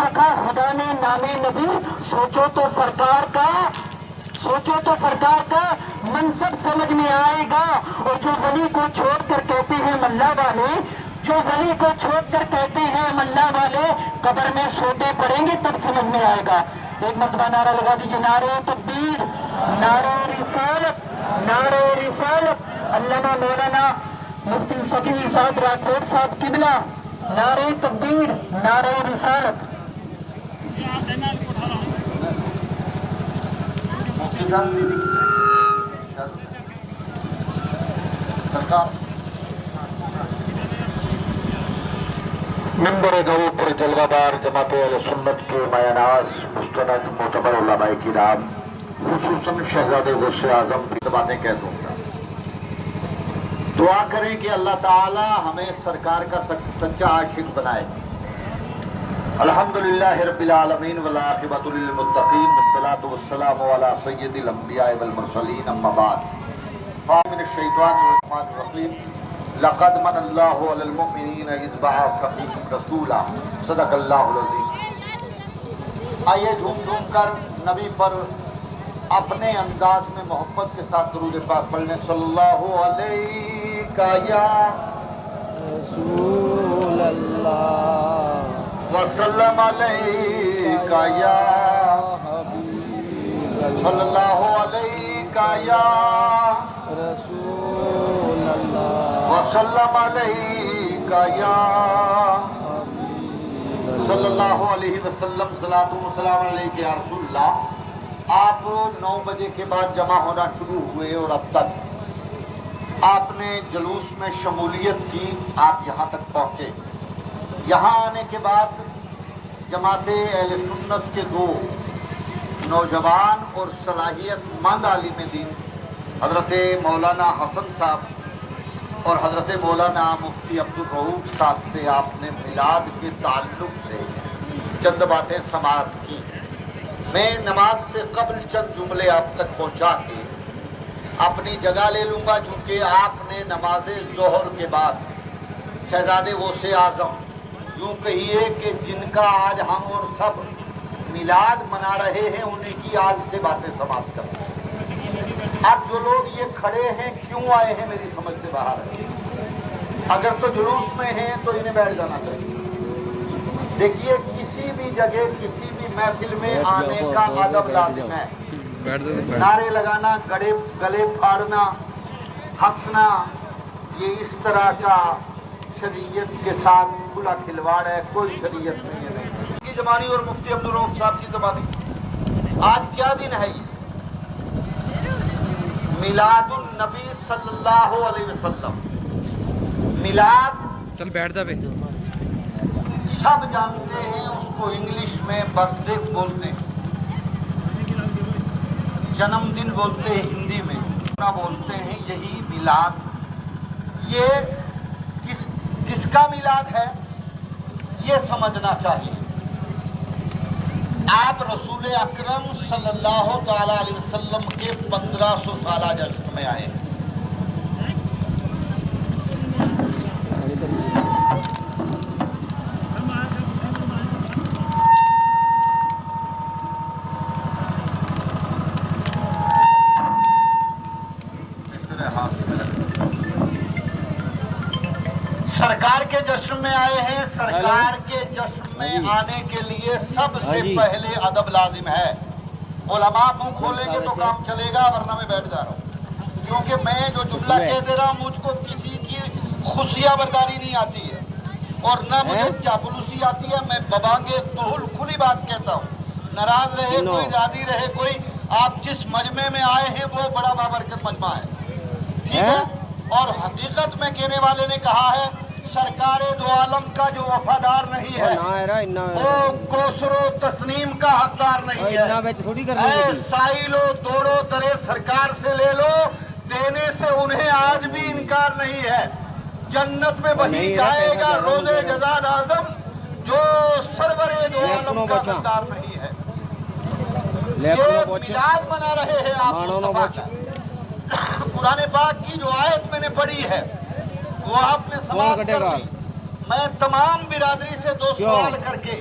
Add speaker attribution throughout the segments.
Speaker 1: رکھا خدا نے نام نبی. سوچو تو سرکار کا منصب سمجھ میں آئے گا. اور جو ولی کو چھوڑ کر کہتے ہیں ملا والے قبر میں سوتے پڑیں گے تب سمجھ میں آئے گا. ایک مرتبہ نعرہ لگا دیجیے، نعرہ تکبیر، نعرہ رسالت. علامہ مولانا مفتی سکھی صاحب راجپوت صاحب قبلہ، نعرہ تکبیر، نعرہ رسالت.
Speaker 2: ممبر گو پر جلوہ دار جماعت اہل سنت کے مایہ ناز مستند معتبر علماء کرام، خصوصاً شہزادے غوث اعظم کی باتیں کہہ دوں گا. دعا کریں کہ اللہ تعالی ہمیں سرکار کا سچا عاشق بنائے. الحمدللہ رب العالمین والعاقبۃ للمتقین والصلاۃ والسلام علی سید الانبیاء والمرسلین، اما بعد. من الشیطان الرجیم الرجیم. لقد من اللہ علی المؤمنین اذ بعث فیہم رسولا. صدق اللہ العظیم. آئیے جھوم جھوم کر نبی پر اپنے انداز میں محبت کے ساتھ درود پاک پڑھنے. صلی اللہ علیہ یا
Speaker 3: رسول اللہ
Speaker 2: وسلم علیہ یا
Speaker 3: حبیب
Speaker 2: صلی اللہ علیہ یا
Speaker 3: رسول اللہ
Speaker 2: وسلم علیہ یا صلی اللہ علیہ وسلم. صلاۃ و سلام علیہ یا رسول اللہ. آپ 9 بجے کے بعد جمع ہونا شروع ہوئے اور اب تک آپ نے جلوس میں شمولیت کی، آپ یہاں تک پہنچے. یہاں آنے کے بعد جماعت اہل سنت کے 2 نوجوان اور صلاحیت مند عالم دین، حضرت مولانا حسن صاحب اور حضرت مولانا مفتی عبدالرؤوف صاحب سے آپ نے میلاد کے تعلق سے چند باتیں سماعت کی. میں نماز سے قبل چند جملے آپ تک پہنچا کے اپنی جگہ لے لوں گا، چونکہ آپ نے نماز ظہر کے بعد شہزادے غوث اعظم، یوں کہیے کہ جن کا آج ہم اور سب میلاد منا رہے ہیں، انہیں کی آج سے باتیں سماعت کرتے ہیں. اب جو لوگ یہ کھڑے ہیں کیوں آئے ہیں میری سمجھ سے باہر ہے. اگر تو جلوس میں ہیں تو انہیں بیٹھ جانا چاہیے. دیکھیے کسی بھی جگہ کسی بھی محفل میں آنے کا ادب لازم ہے. نعرے لگانا، گلے پھاڑنا، ہنسنا، یہ اس طرح کا شریعت کے ساتھ کھلا کھلواڑ ہے. کوئی شریعت نہیں ہے کی زبانی اور مفتی عبدالرؤوف صاحب کی زبانی. آج کیا دن ہے؟ یہ میلاد النبی صلی اللہ علیہ وسلم. میلاد
Speaker 3: چل بیٹھ جا بے.
Speaker 2: سب جانتے ہیں اس کو انگلش میں برتھ ڈے بولتے ہیں، جنم دن بولتے ہیں ہندی میں، بولتے ہیں یہی میلاد. یہ کس کا میلاد ہے یہ سمجھنا چاہیے. آپ رسول اکرم صلی اللہ تعالی علیہ وسلم کے 1500 سالہ جشن میں آئے. سرکار کے جشن میں آئے ہیں. سرکار کے جشن میں آنے کے لیے سب سے پہلے ادب لازم ہے. علماء منہ کھولیں گے تو کام چلے گا، ورنہ میں بیٹھ جا رہا ہوں. کیونکہ میں جو جملہ کہہ دے رہا ہوں مجھ کو کسی کی خصیہ برداری نہیں آتی ہے اور نہ مجھے چاپلوسی آتی ہے. میں ببانگے تحل کھلی بات کہتا ہوں. ناراض رہے کوئی، راضی رہے کوئی، آپ جس مجمع میں آئے ہیں وہ بڑا بابرکت مجمع ہے، ٹھیک ہے. اور حقیقت میں کہنے والے نے کہا ہے سرکار دو عالم کا جو وفادار نہیں ہے وہ کوثر و تسنیم کا حقدار نہیں ہے. اے سائلو دوڑو درے سرکار سے لے لو، دینے سے انہیں آج بھی انکار نہیں ہے. جنت میں وہی جائے گا روز جزا اعظم جو سرور دو عالم کا حقدار نہیں ہے. یہ میلاد منا رہے ہیں آپ مصطفیٰ کا. قرآن پاک کی جو آیت میں نے پڑھی ہے وہ آپ نے سماعت کر لی. میں تمام برادری سے 2 سوال کر کے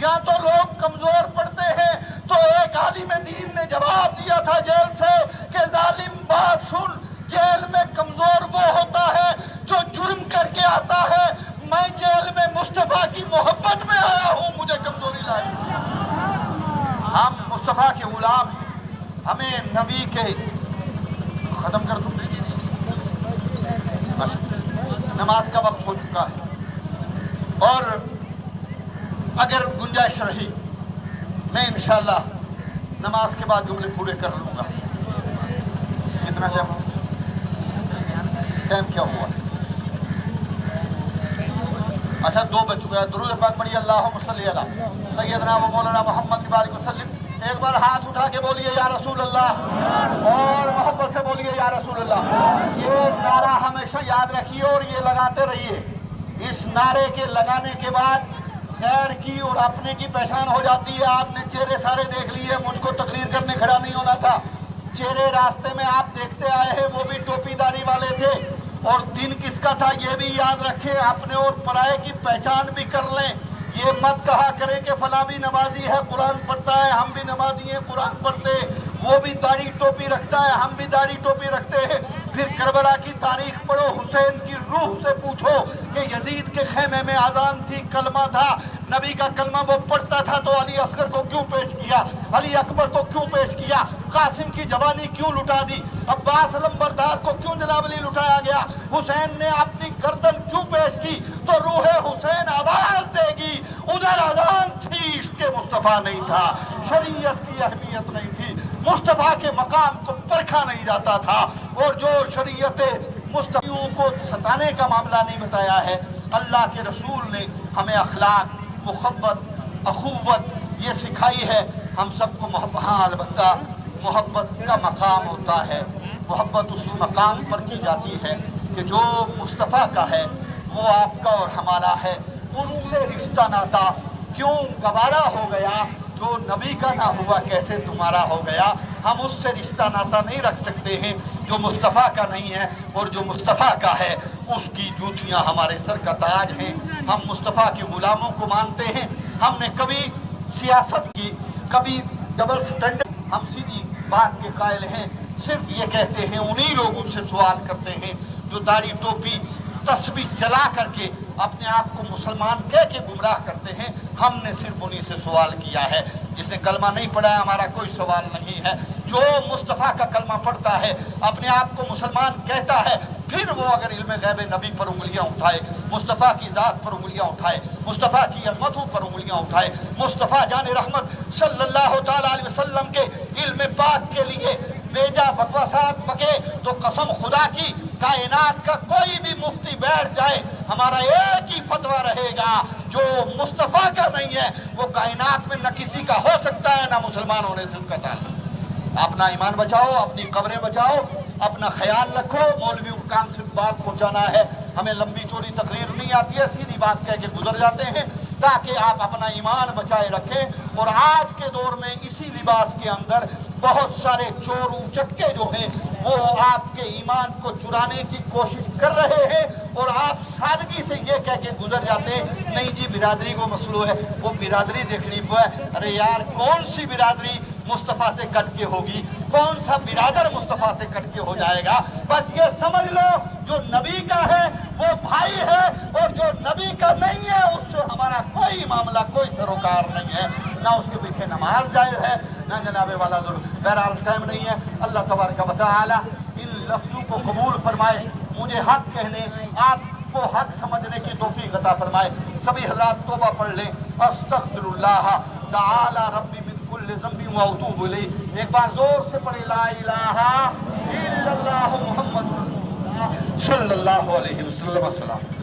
Speaker 2: یا تو لوگ کمزور پڑتے ہیں. تو ایک عالم دین نے جواب دیا تھا جیل سے کہ ظالم بات سن، جیل میں کمزور وہ ہوتا ہے جو جرم کر کے آتا ہے. میں جیل میں مصطفیٰ کی محبت میں آیا ہوں، مجھے کمزوری لائی. ہم مصطفیٰ کے غلام ہیں، ہمیں نبی کے ختم کر دوں. نماز کا وقت ہو چکا ہے اور اگر گنجائش رہی میں انشاءاللہ نماز کے بعد جملے پورے کر لوں گا. کتنا ٹائم کیا ہوا؟ اچھا 2 بج چکا ہے. درود پاک پڑھیے اللہم صلی علی سیدنا و مولانا محمد بارک وسلم. ایک بار ہاتھ اٹھا کے بولیے یا رسول اللہ، اور محبت سے بولیے یا رسول اللہ. یہ نعرہ ہمیشہ یاد رکھیے اور یہ لگاتے رہیے. اس نعرے کے لگانے کے بعد غیر کی اور اپنے کی پہچان ہو جاتی ہے. آپ نے چہرے سارے دیکھ لیے، مجھ کو تقریر کرنے کھڑا نہیں ہونا تھا. چہرے راستے میں آپ دیکھتے آئے ہیں، وہ بھی ٹوپی داری والے تھے. اور دن کس کا تھا یہ بھی یاد رکھیں، اپنے اور پرائے کی پہچان بھی کر لیں. یہ مت کہا کریں کہ فلاں بھی نمازی ہے قرآن پڑھتا ہے، ہم بھی نمازی ہیں قرآن پڑھتے، وہ بھی داڑھی ٹوپی رکھتا ہے ہم بھی داڑھی ٹوپی رکھتے ہیں. پھر کربلا کی تاریخ پڑھو، حسین کی روح سے پوچھو کہ یزید کے خیمے میں اذان تھی، کلمہ تھا، نبی کا کلمہ وہ پڑھتا تھا تو علی اصغر کو کیوں پیش کیا، علی اکبر کو کیوں پیش کیا، قاسم کی جوانی کیوں لٹا دی، عباس علمبردار کو کیوں جناب علی لٹایا گیا، حسین نے اپنی گردن کیوں پیش کی؟ تو روح حسین آواز دے گی. ادھر اذان تھی، عشق مصطفیٰ نہیں تھا، شریعت کی اہمیت نہیں تھی، مصطفیٰ کے مقام کو پرکھا نہیں جاتا تھا. اور جو شریعت مصطفیٰ کو ستانے کا معاملہ نہیں بتایا ہے، اللہ کے رسول نے ہمیں اخلاق، محبت، اخوت یہ سکھائی ہے. ہم سب کو ہاں البتہ محبت کا مقام ہوتا ہے. محبت اسی مقام پر کی جاتی ہے کہ جو مصطفیٰ کا ہے وہ آپ کا اور ہمارا ہے. ان سے رشتہ ناتا کیوں گوارا ہو گیا؟ جو نبی کا نہ ہوا کیسے تمہارا ہو گیا؟ ہم اس سے رشتہ ناتا نہیں رکھ سکتے ہیں جو مصطفیٰ کا نہیں ہے، اور جو مصطفیٰ کا ہے اس کی جوتیاں ہمارے سر کا تاج ہیں. ہم مصطفیٰ کے غلاموں کو مانتے ہیں. ہم نے کبھی سیاست کی، کبھی ڈبل سٹینڈرڈ، ہم سیدھی بات کے قائل ہیں. صرف یہ کہتے ہیں، انہی لوگوں سے سوال کرتے ہیں جو داڑھی ٹوپی تسبیح جلا کر کے اپنے آپ کو مسلمان کہہ کے گمراہ کرتے ہیں. ہم نے صرف انہی سے سوال کیا ہے. جس نے کلمہ نہیں پڑھا ہے ہمارا کوئی سوال نہیں ہے. جو مصطفیٰ کا کلمہ پڑھتا ہے، اپنے آپ کو مسلمان کہتا ہے، پھر وہ اگر علم غیب نبی پر انگلیاں اٹھائے، مصطفیٰ کی ذات پر انگلیاں اٹھائے، مصطفیٰ کی عظمتوں پر انگلیاں اٹھائے، مصطفیٰ جان رحمت صلی اللہ تعالیٰ علیہ وسلم کے علم پاک کے لیے بیجا بکواسات بکے تو قسم خدا کی کائنات کا کوئی بھی مفتی بیٹھ جائے ہمارا ایک ہی فتویٰ رہے گا، جو مصطفیٰ کا نہیں ہے وہ کائنات میں نہ کسی کا ہو سکتا ہے، نہ مسلمان ہونے سے اس کا تعلق. اپنا ایمان بچاؤ، اپنی قبریں بچاؤ، اپنا خیال رکھو. مولویوں کا کام صرف بات پہنچانا ہے. ہمیں لمبی چوڑی تقریر نہیں آتی ہے، سیدھی بات کہہ کے گزر جاتے ہیں تاکہ آپ اپنا ایمان بچائے رکھیں. اور آج کے دور میں اسی لباس کے اندر بہت سارے چور اچکے جو ہیں وہ آپ کے ایمان کو چرانے کی کوشش کر رہے ہیں، اور آپ سادگی سے یہ کہہ کے گزر جاتے ہیں نہیں جی برادری کو مسئلہ ہے، وہ برادری دیکھنی پڑے. ارے یار کون سی برادری مصطفیٰ سے کٹ کے ہوگی؟ کون سا برادر مصطفیٰ سے کٹ کے ہو جائے گا؟ بس یہ سمجھ لو جو نبی کا ہے وہ بھائی ہے، اور جو نبی کا نہیں ہے اس سے ہمارا کوئی معاملہ، کوئی سروکار نہیں ہے. نہ اس کے پیچھے نماز جائز ہے، نہ جناب والا ضرور. بہرحال ٹائم نہیں ہے. اللہ تبارک و تعالی ان لفظوں کو قبول فرمائے، مجھے حق کہنے، آپ کو حق سمجھنے کی توفیق عطا فرمائے. سبھی حضرات توبہ پڑھ لیں. استغفر اللہ تعالی ربی من کل ذنب و اتوب الیہ. ایک بار زور سے پڑھے لا الہ الا اللہ محمد رسول اللہ صلی اللہ علیہ وسلم. السلام.